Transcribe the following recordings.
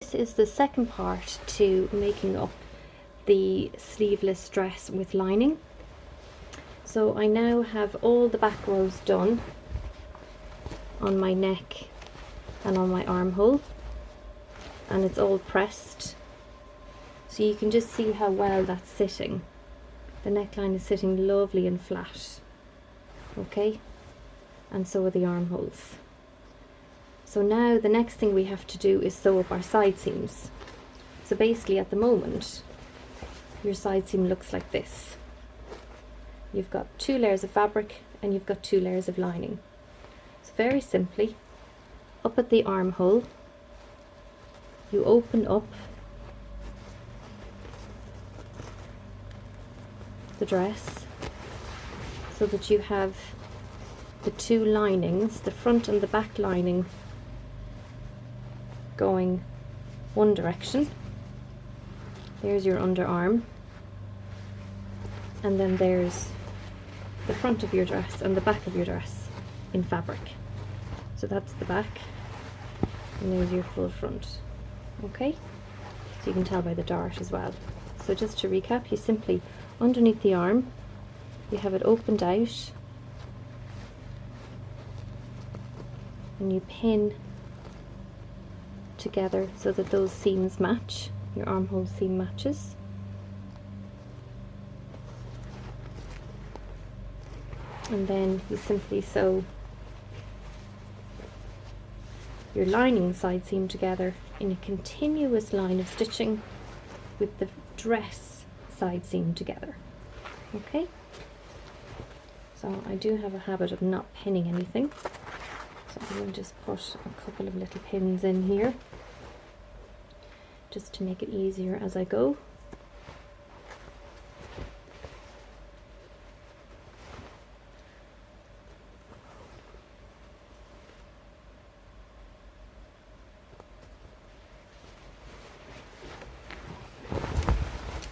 This is the second part to making up the sleeveless dress with lining. So I now have all the back rows done on my neck and on my armhole, and it's all pressed, so you can just see how well that's sitting. The neckline is sitting lovely and flat, okay, and so are the armholes. So now the next thing we have to do is sew up our side seams. So basically at the moment your side seam looks like this. You've got 2 layers of fabric and you've got 2 layers of lining. So very simply, up at the armhole you open up the dress so that you have the 2 linings, the front and the back lining, going one direction. There's your underarm, and then there's the front of your dress and the back of your dress in fabric. So that's the back, and there's your full front. Okay, so you can tell by the dart as well. So just to recap, you simply, underneath the arm, you have it opened out and you pin together so that those seams match, your armhole seam matches. And then you simply sew your lining side seam together in a continuous line of stitching with the dress side seam together. Okay, so I do have a habit of not pinning anything, so I'm going to just put a couple of little pins in here just to make it easier as I go.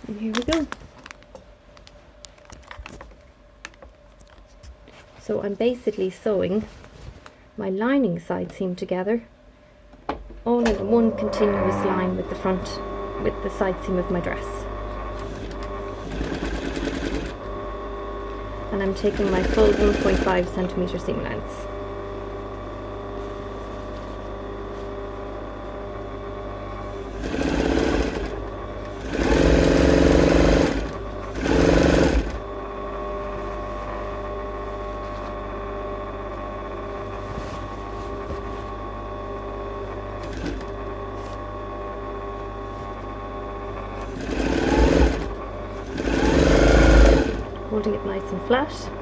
And here we go. So I'm basically sewing my lining side seam together all in one continuous line with the front, with the side seam of my dress. And I'm taking my full 1.5 centimeter seam length. Holding it nice and flat. Sorry,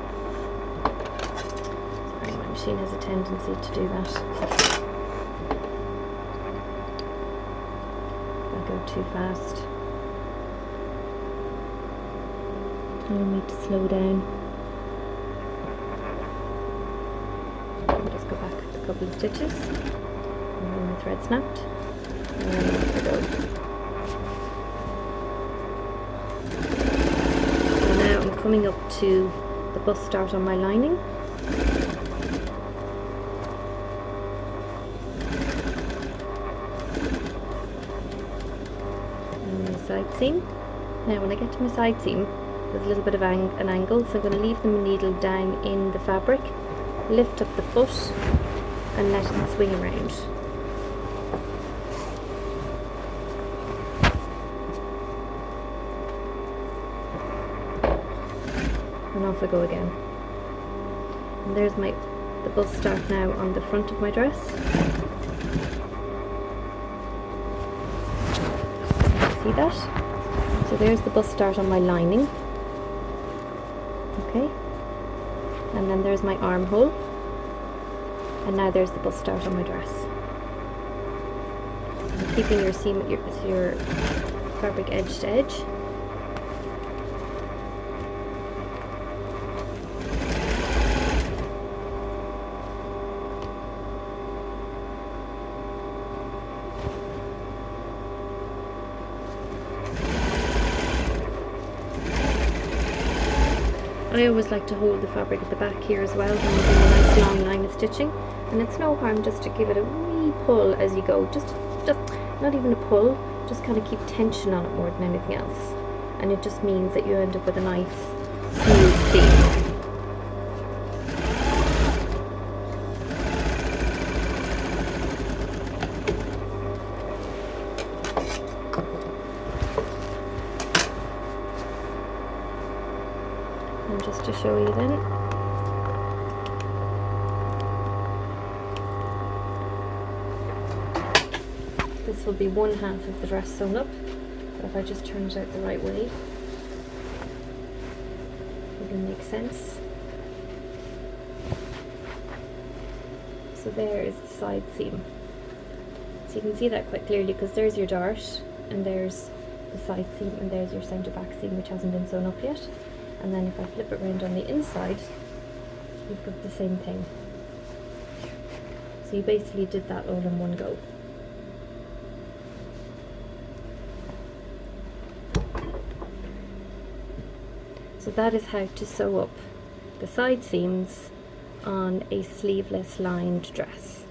my machine has a tendency to do that. If I go too fast, I'll need to slow down. I'll just go back a couple of stitches, and then my thread snapped, and then off I go. Coming up to the bust start on my lining. And my side seam. Now when I get to my side seam, there's a little bit of an angle, so I'm going to leave the needle down in the fabric, lift up the foot and let it swing around. And off I go again. And there's the bust start now on the front of my dress. See that? So there's the bust start on my lining. Okay. And then there's my armhole. And now there's the bust start on my dress. And keeping your seam at your fabric edge to edge. I always like to hold the fabric at the back here as well when you're doing a nice long line of stitching, and it's no harm just to give it a wee pull as you go, just not even a pull, just kind of keep tension on it more than anything else. And it just means that you end up with a nice smooth seam. And just to show you then, this will be one half of the dress sewn up, but if I just turn it out the right way, it'll make sense. So there is the side seam. So you can see that quite clearly because there's your dart, and there's the side seam, and there's your centre back seam which hasn't been sewn up yet. And then if I flip it around on the inside, you've got the same thing. So you basically did that all in one go. So that is how to sew up the side seams on a sleeveless lined dress.